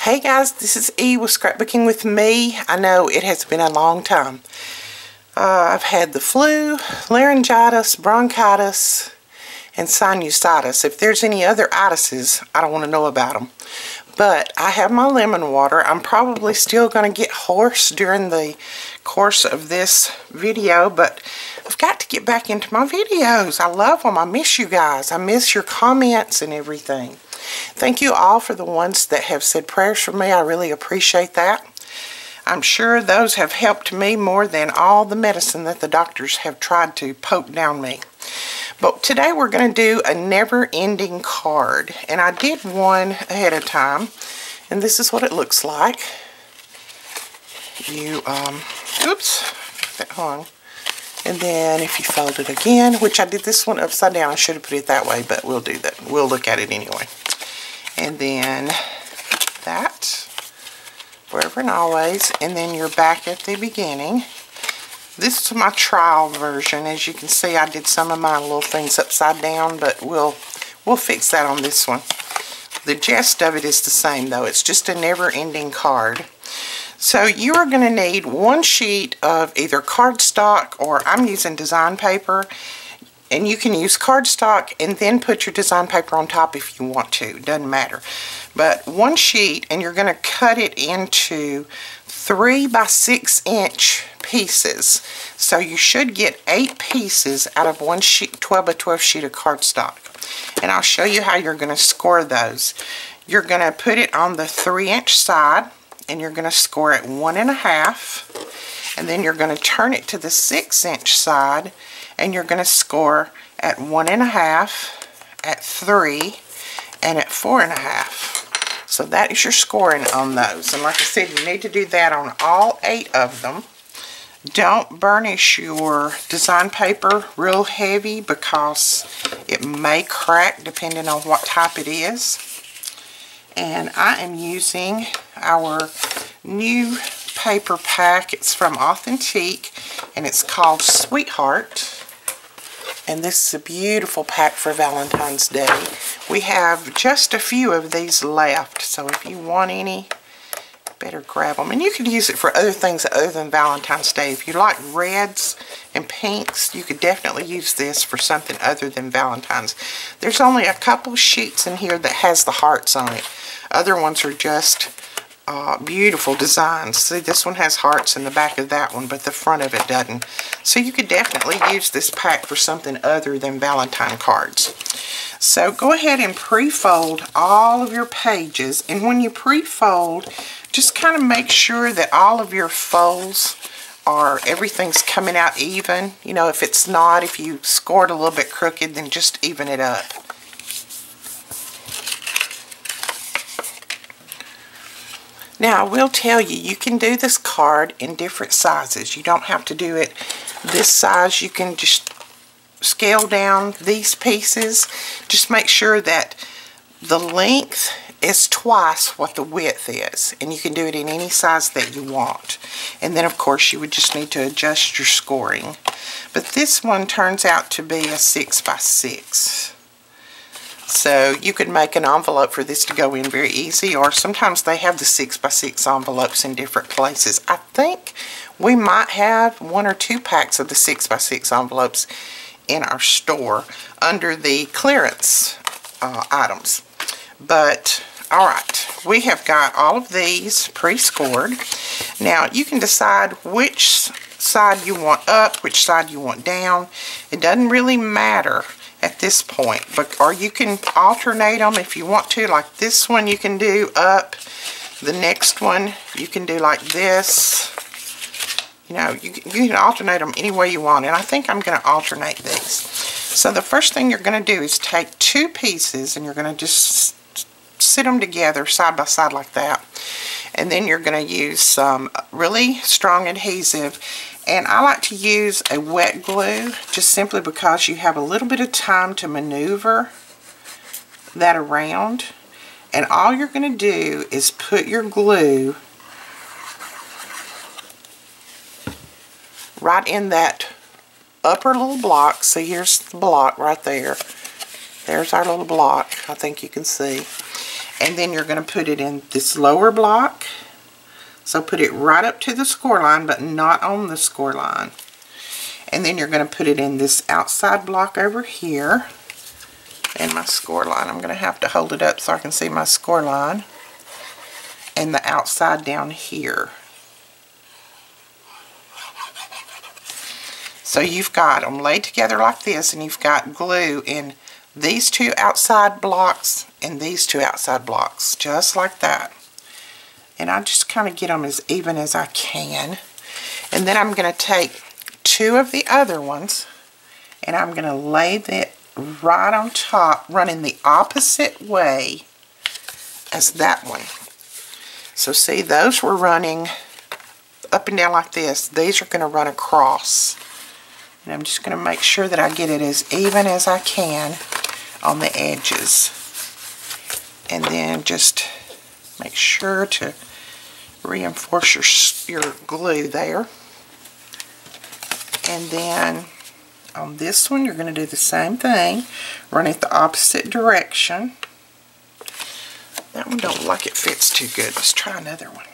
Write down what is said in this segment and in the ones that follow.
Hey guys, this is E with Scrapbooking with me. I know it has been a long time. I've had the flu, laryngitis, bronchitis, and sinusitis. If there's any other itises, I don't want to know about them. But I have my lemon water. I'm probably still going to get hoarse during the course of this video, but I've got to get back into my videos. I love them. I miss you guys. I miss your comments and everything. Thank you all for the ones that have said prayers for me. I really appreciate that. I'm sure those have helped me more than all the medicine that the doctors have tried to poke down me. But today we're going to do a never-ending card. And I did one ahead of time. And this is what it looks like. You, oops, that hung. And then if you fold it again, which I did this one upside down. I should have put it that way, but we'll do that. We'll look at it anyway. And then that, forever and always. And then you're back at the beginning. This is my trial version. As you can see, I did some of my little things upside down, but we'll fix that on this one. The gist of it is the same, though. It's just a never-ending card. So you are going to need one sheet of either cardstock, or I'm using design paper. And you can use cardstock and then put your design paper on top if you want to. Doesn't matter. But one sheet, and you're going to cut it into 3 by 6 inch pieces. So you should get 8 pieces out of one sheet, 12 by 12 sheet of cardstock. And I'll show you how you're going to score those. You're going to put it on the 3-inch side, and you're going to score it 1 1/2. And then you're going to turn it to the 6-inch side, and you're going to score at 1 1/2, at 3, and at 4 1/2. So that is your scoring on those. And like I said, you need to do that on all 8 of them. Don't burnish your design paper real heavy because it may crack depending on what type it is. And I am using our new paper pack. It's from Authentique, and it's called Sweetheart. And this is a beautiful pack for Valentine's Day. We have just a few of these left, so if you want any, better grab them. And you could use it for other things other than Valentine's Day. If you like reds and pinks, you could definitely use this for something other than Valentine's. There's only a couple sheets in here that has the hearts on it. Other ones are just beautiful designs. See, this one has hearts in the back of that one, but the front of it doesn't. So you could definitely use this pack for something other than Valentine cards. So go ahead and pre-fold all of your pages, and when you pre-fold, just kind of make sure that all of your folds everything's coming out even. You know, if it's not, if you scored a little bit crooked, then just even it up. Now, I will tell you, you can do this card in different sizes. You don't have to do it this size. You can just scale down these pieces. Just make sure that the length is twice what the width is. And you can do it in any size that you want. And then, of course, you would just need to adjust your scoring. But this one turns out to be a 6 by 6. So you could make an envelope for this to go in very easy, or sometimes they have the 6 by 6 envelopes in different places. I think we might have 1 or 2 packs of the 6 by 6 envelopes in our store under the clearance items. But alright, we have got all of these pre-scored. Now you can decide which side you want up, which side you want down. It doesn't really matter at this point, or you can alternate them if you want to. Like this one you can do up, the next one you can do like this. You know, you can alternate them any way you want, and I think I'm going to alternate these. So the first thing you're going to do is take 2 pieces, and you're going to just sit them together side by side like that. And then you're going to use some really strong adhesive. And I like to use a wet glue just simply because you have a little bit of time to maneuver that around. And all you're going to do is put your glue right in that upper little block. See, here's the block right there. There's our little block, I think you can see. And then you're going to put it in this lower block. So put it right up to the score line, but not on the score line. And then you're going to put it in this outside block over here. And my score line, I'm going to have to hold it up so I can see my score line. And the outside down here. So you've got them laid together like this, and you've got glue in these two outside blocks and these two outside blocks, just like that. And I just kind of get them as even as I can. And then I'm going to take two of the other ones, and I'm going to lay that right on top, running the opposite way as that one. So see, those were running up and down like this. These are going to run across. And I'm just going to make sure that I get it as even as I can on the edges. And then just make sure to reinforce your glue there. And then on this one, you're going to do the same thing. Run it the opposite direction. That one don't look like it fits too good. Let's try another one.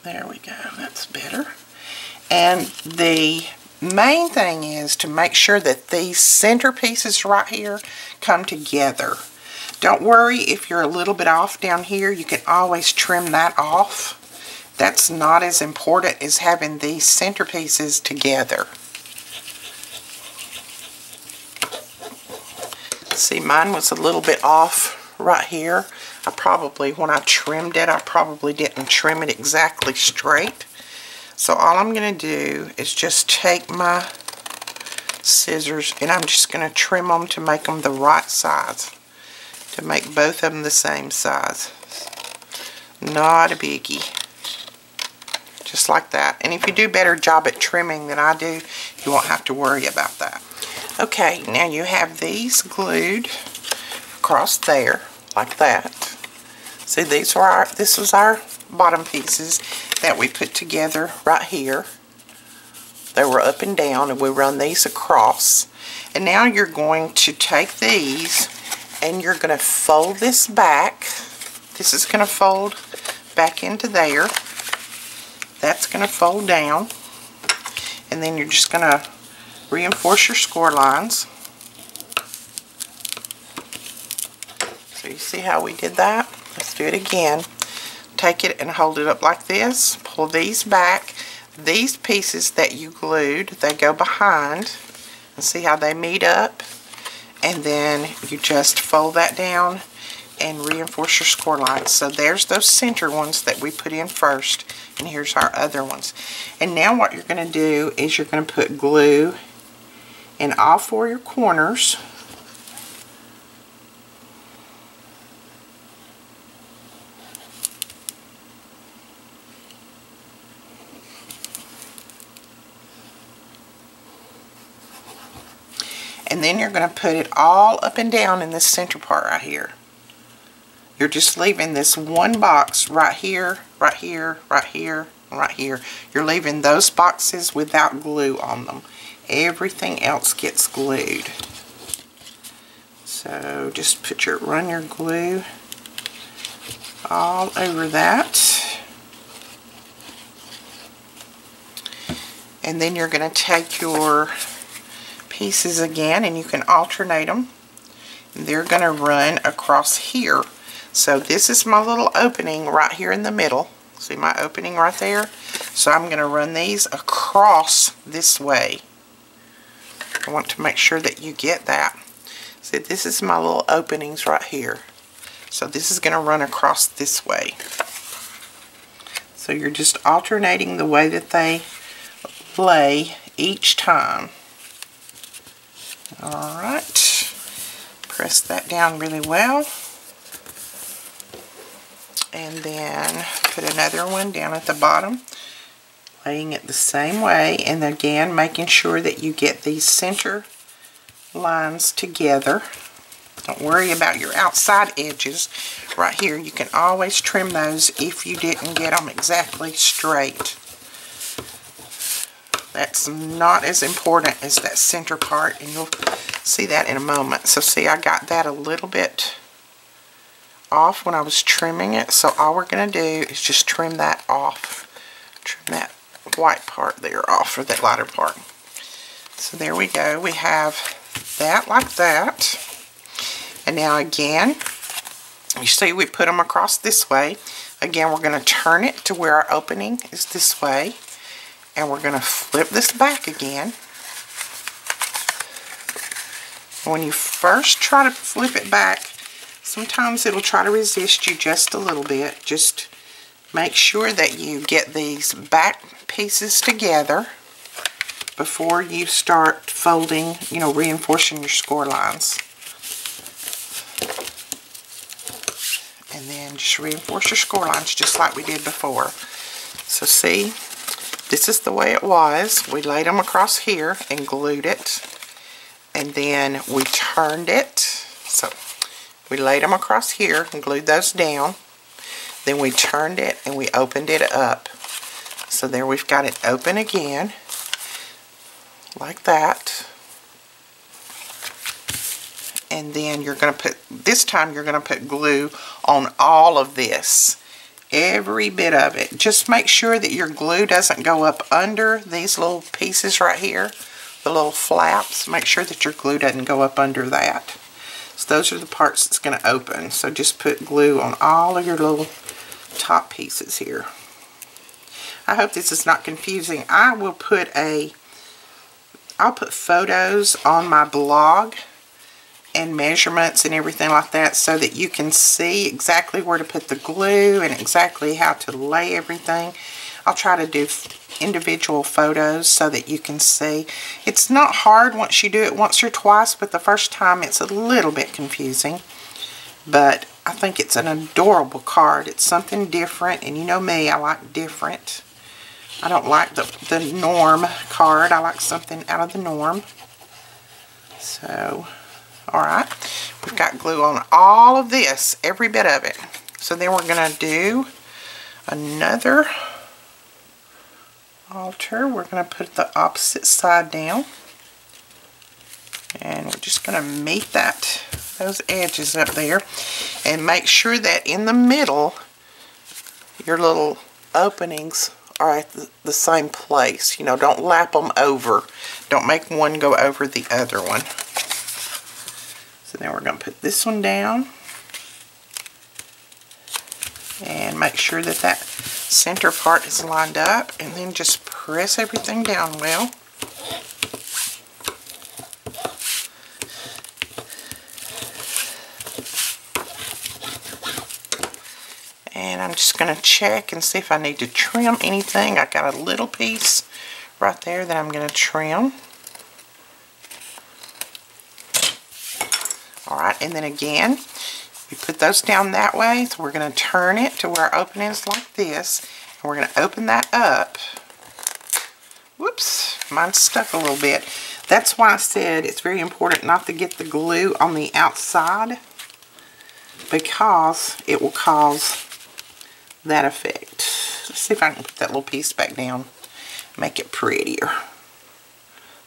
There we go. That's better. And the main thing is to make sure that these center pieces right here come together. Don't worry if you're a little bit off down here. You can always trim that off. That's not as important as having these center pieces together. See, mine was a little bit off right here. When I trimmed it, I probably didn't trim it exactly straight. So all I'm going to do is just take my scissors and I'm just going to trim them to make them the right size. To make both of them the same size. Not a biggie. Just like that. And if you do a better job at trimming than I do, you won't have to worry about that. Okay, now you have these glued across there, like that. See, this was our bottom pieces that we put together right here. They were up and down, and we run these across. And now you're going to take these and you're going to fold this back. This is going to fold back into there. That's going to fold down. And then you're just going to reinforce your score lines. So you see how we did that? Let's do it again. Take it and hold it up like this. Pull these back. These pieces that you glued, they go behind. And see how they meet up? And then you just fold that down and reinforce your score lines. So there's those center ones that we put in first. And here's our other ones. And now what you're going to do is you're going to put glue in all four of your corners. And then you're going to put it all up and down in this center part right here. You're just leaving this one box right here, right here, right here, and right here. You're leaving those boxes without glue on them. Everything else gets glued. So just run your glue all over that. And then you're going to take your pieces again, and you can alternate them. They're going to run across here. So this is my little opening right here in the middle. See my opening right there? So I'm going to run these across this way. I want to make sure that you get that. See, this is my little openings right here. So this is going to run across this way. So you're just alternating the way that they lay each time. Alright, press that down really well, and then put another one down at the bottom, laying it the same way, and again making sure that you get these center lines together. Don't worry about your outside edges right here. You can always trim those if you didn't get them exactly straight. That's not as important as that center part, and you'll see that in a moment. So see, I got that a little bit off when I was trimming it. So all we're going to do is just trim that off. Trim that white part there off, or that lighter part. So there we go. We have that like that. And now again, you see we put them across this way. Again, we're going to turn it to where our opening is this way. And we're going to flip this back again. When you first try to flip it back, sometimes it'll try to resist you just a little bit. Just make sure that you get these back pieces together before you start folding, you know, reinforcing your score lines. And then just reinforce your score lines just like we did before. So see, this is the way it was. We laid them across here and glued it. And then we turned it. So we laid them across here and glued those down. Then we turned it and we opened it up. So there we've got it open again. Like that. And then you're going to put, this time you're going to put glue on all of this. Every bit of it. Just make sure that your glue doesn't go up under these little pieces right here. The little flaps. Make sure that your glue doesn't go up under that. So those are the parts that's going to open. So just put glue on all of your little top pieces here. I hope this is not confusing. I'll put photos on my blog and measurements and everything like that so that you can see exactly where to put the glue and exactly how to lay everything. I'll try to do individual photos so that you can see. It's not hard once you do it once or twice, but the first time it's a little bit confusing. But I think it's an adorable card. It's something different, and you know me, I like different. I don't like the norm card. I like something out of the norm. So, alright, we've got glue on all of this, every bit of it. So then we're going to do another altar. We're going to put the opposite side down. And we're just going to meet those edges up there. And make sure that in the middle, your little openings are at the same place. You know, don't lap them over. Don't make one go over the other one. So then we're going to put this one down. And make sure that that center part is lined up. And then just press everything down well. And I'm just going to check and see if I need to trim anything. I got a little piece right there that I'm going to trim. Alright, and then again, we put those down that way. So we're going to turn it to where our opening is like this. And we're going to open that up. Whoops, mine's stuck a little bit. That's why I said it's very important not to get the glue on the outside, because it will cause that effect. Let's see if I can put that little piece back down, make it prettier.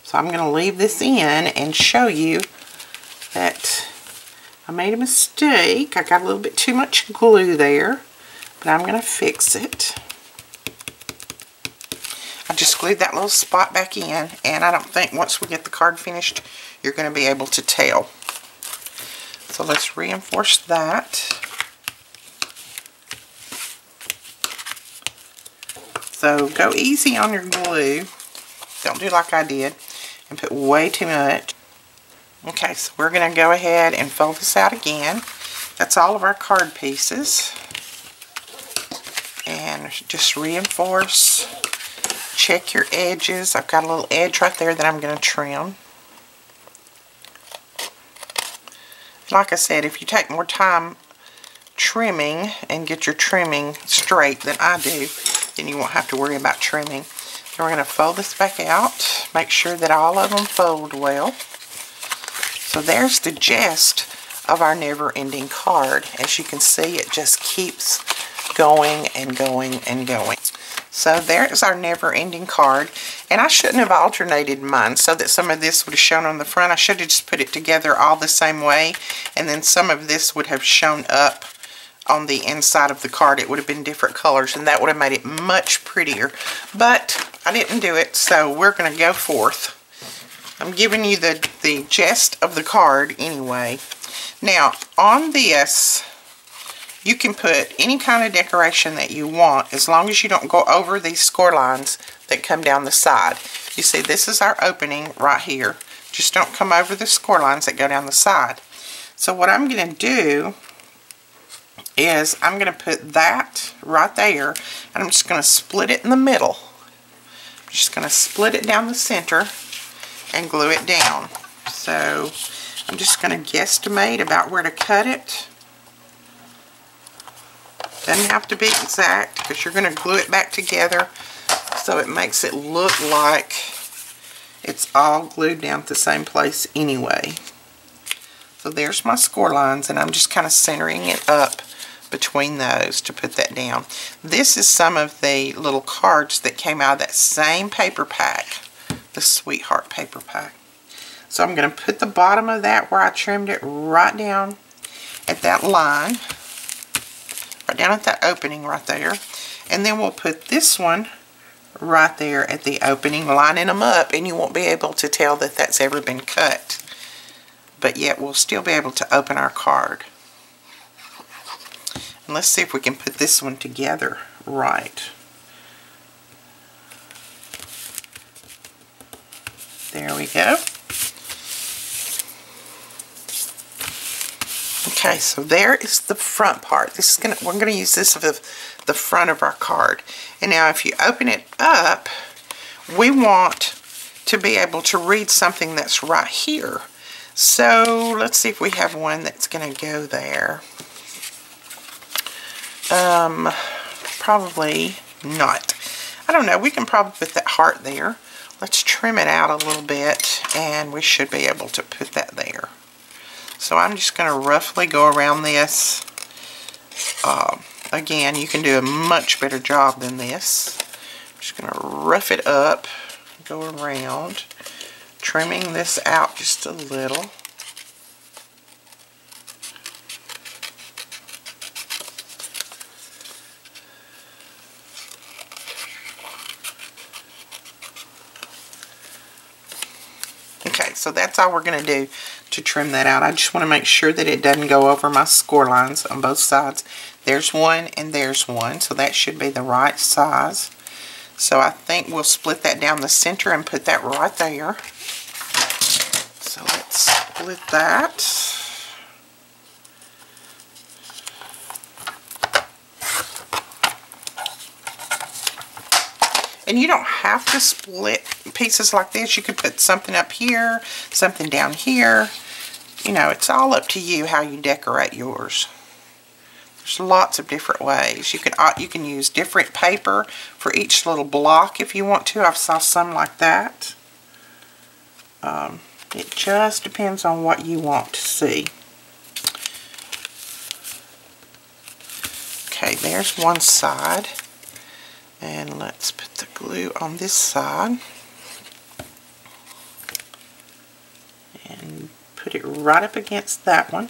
So I'm going to leave this in and show you that I made a mistake. I got a little bit too much glue there, but I'm going to fix it. I just glued that little spot back in, and I don't think once we get the card finished, you're going to be able to tell. So let's reinforce that. So go easy on your glue. Don't do like I did and put way too much. Okay, so we're going to go ahead and fold this out again. That's all of our card pieces. And just reinforce. Check your edges. I've got a little edge right there that I'm going to trim. Like I said, if you take more time trimming and get your trimming straight than I do, then you won't have to worry about trimming. Then we're going to fold this back out. Make sure that all of them fold well. So there's the gist of our never-ending card. As you can see, it just keeps going and going and going. So there is our never-ending card. And I shouldn't have alternated mine so that some of this would have shown on the front. I should have just put it together all the same way, and then some of this would have shown up on the inside of the card. It would have been different colors, and that would have made it much prettier. But I didn't do it, so we're going to go forth. I'm giving you the gist of the card anyway. Now, on this, you can put any kind of decoration that you want as long as you don't go over these score lines that come down the side. You see, this is our opening right here. Just don't come over the score lines that go down the side. So what I'm going to do is I'm going to put that right there, and I'm just going to split it in the middle. I'm just going to split it down the center and glue it down. So I'm just going to guesstimate about where to cut it. Doesn't have to be exact because you're going to glue it back together so it makes it look like it's all glued down at the same place anyway. So there's my score lines, and I'm just kind of centering it up between those to put that down. This is some of the little cards that came out of that same paper pack, the Sweetheart paper pack. So I'm going to put the bottom of that where I trimmed it right down at that line. Right down at that opening right there, and then we'll put this one right there at the opening, lining them up, and you won't be able to tell that that's ever been cut, but yet we'll still be able to open our card. And let's see if we can put this one together right. There we go. Okay, so there is the front part. This is we're gonna use this for the front of our card. And now if you open it up, we want to be able to read something that's right here. So let's see if we have one that's gonna go there. Probably not. I don't know, we can probably put that heart there. Let's trim it out a little bit, and we should be able to put that there. So I'm just going to roughly go around this. Again, you can do a much better job than this. I'm just going to rough it up, go around, trimming this out just a little. Okay, so that's all we're going to do to trim that out. I just want to make sure that it doesn't go over my score lines on both sides. There's one and there's one, so that should be the right size. So I think we'll split that down the center and put that right there. So let's split that. And you don't have to split pieces like this. You could put something up here, something down here. You know, it's all up to you how you decorate yours. There's lots of different ways. You can use different paper for each little block if you want to. I've saw some like that. It just depends on what you want to see. Okay, there's one side. And let's put the glue on this side. And put it right up against that one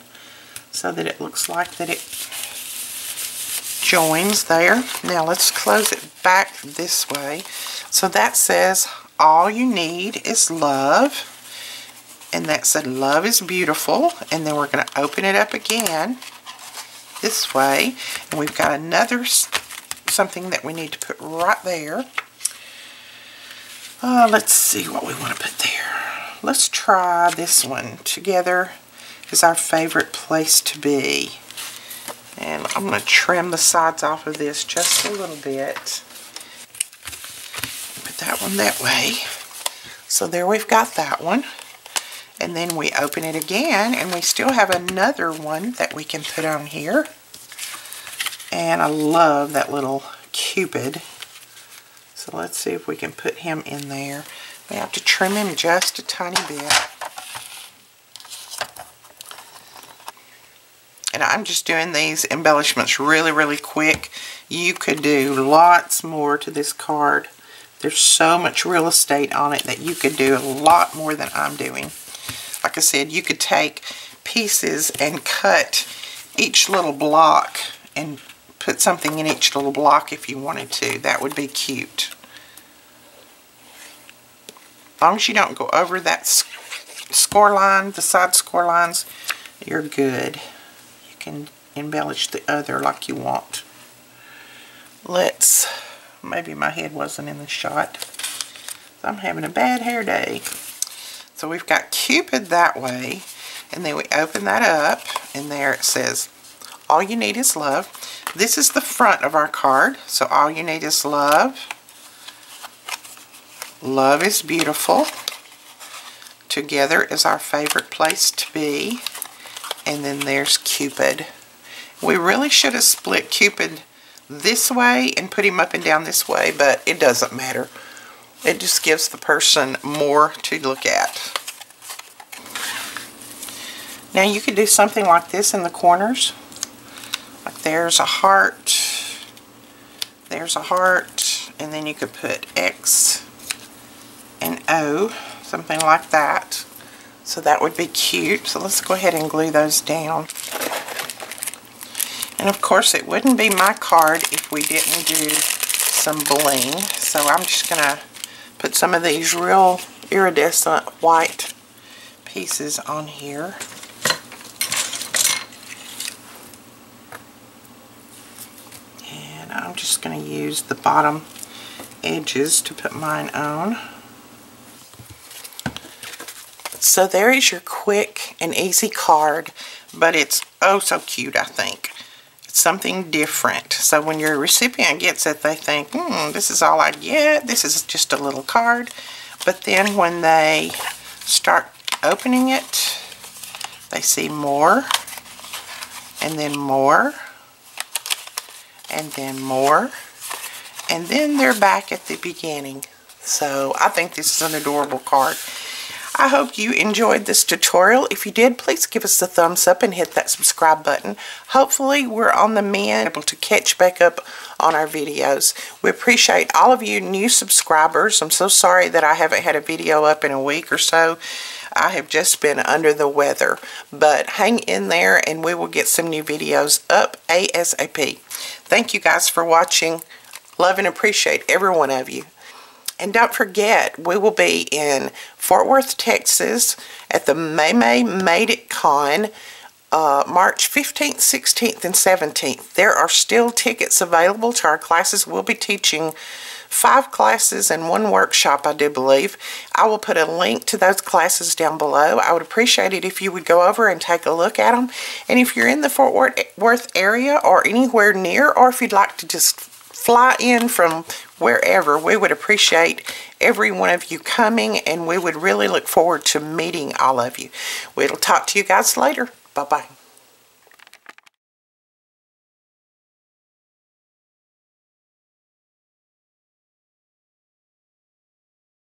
so that it looks like that it joins there. Now let's close it back this way. So that says, all you need is love. And that said, love is beautiful. And then we're going to open it up again this way. And we've got another something that we need to put right there. Let's see what we want to put there. Let's try this one. Together is our favorite place to be. And I'm going to trim the sides off of this just a little bit. Put that one that way. So there we've got that one. And then we open it again, and we still have another one that we can put on here. And I love that little Cupid. So let's see if we can put him in there. We have to trim him just a tiny bit. And I'm just doing these embellishments really, really quick. You could do lots more to this card. There's so much real estate on it that you could do a lot more than I'm doing. Like I said, you could take pieces and cut each little block and put something in each little block if you wanted to. That would be cute. As long as you don't go over that score line, the side score lines, you're good. You can embellish the other like you want. Maybe my head wasn't in the shot. I'm having a bad hair day. So we've got Cupid that way, and then we open that up, and there it says, all you need is love. This is the front of our card, so all you need is love. Love is beautiful. Together is our favorite place to be. And then there's Cupid. We really should have split Cupid this way and put him up and down this way, but it doesn't matter. It just gives the person more to look at. Now you could do something like this in the corners. Like there's a heart, and then you could put X and O, something like that. So that would be cute. So let's go ahead and glue those down. And of course it wouldn't be my card if we didn't do some bling. So I'm just going to put some of these real iridescent white pieces on here. And I'm just going to use the bottom edges to put mine on. So there is your quick and easy card, but it's oh so cute, I think. It's something different. So when your recipient gets it, they think, this is all I get. This is just a little card. But then when they start opening it, they see more, and then more, and then more, and then they're back at the beginning. So I think this is an adorable card. I hope you enjoyed this tutorial. If you did, please give us a thumbs up and hit that subscribe button. Hopefully we're on the mend, able to catch back up on our videos. We appreciate all of you new subscribers. I'm so sorry that I haven't had a video up in a week or so. I have just been under the weather, but hang in there and we will get some new videos up ASAP. Thank you guys for watching. Love and appreciate every one of you. And don't forget, we will be in Fort Worth, Texas at the May Made It Con, March 15th, 16th, and 17th. There are still tickets available to our classes. We'll be teaching 5 classes and 1 workshop, I do believe. I will put a link to those classes down below. I would appreciate it if you would go over and take a look at them. And if you're in the Fort Worth area or anywhere near, or if you'd like to just fly in from wherever, we would appreciate every one of you coming, and we would really look forward to meeting all of you. We'll talk to you guys later. Bye-bye.